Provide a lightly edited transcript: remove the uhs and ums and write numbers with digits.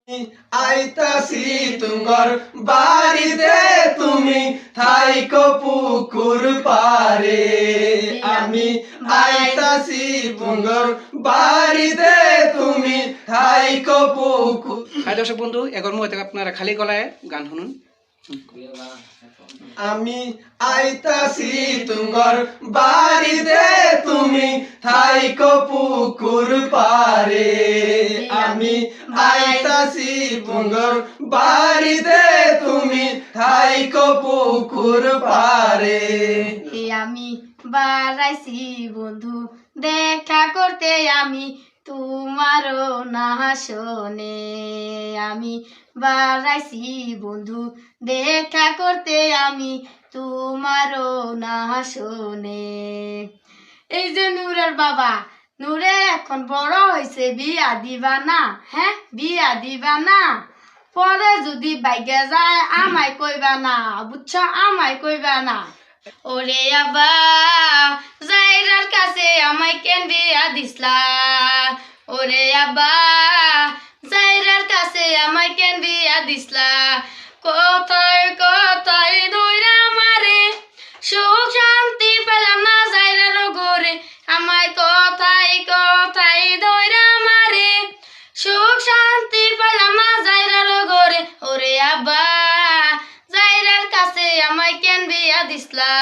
আইতাছি তুঙ্গর বাড়িতে তুমি থাইকো পুকুর পারে আমি আইতাছি তুঙ্গর বাড়িতে তুমি থাইকো পুকুর। হ্যাঁ দর্শক বন্ধু, এখন মধ্যে আপনারা খালি গলায় গান শুনুন। আমি আইতাছি তুঙ্গর বাড়িতে তুমি থাইকো পুকুর পারে আমি আইতাছি তুঙ্গর বাড়িতে তুমি থাইকো পুকুর পারে। আমি বাড়াইছি বন্ধু দেখা করতে আমি তোমারও না শোনে আমি বাড়াইছি বন্ধু দেখা করতে আমি তোমারও না শোনে। এই যে নূরের বাবা, নূরে এখন বড় হয়েছে, বিয়া দিবা না? হ্যাঁ, বিয়া দিবা না? পরে যদি বাইকে যায় আমায় কইবা না, বুঝছো? আমায় কইবা না। ওরে আব্বা জাইরার কাছে আমায় কেন বিয়া দিসলা? ওরে আব্বা জাইরার কাছে আমায় কেন বিয়া দিসলা? কথায় কথায় দইরা মারে, সুখ শান্তি পেলাম না জাইরার ঘরে। আমায় কথায় কথায় দইরা মারে, সুখ শান্তি পেলাম না জাইরার ঘরে। ওরে আব্বা জাইরার কাছে আমায় কেন বিয়া দিসলা?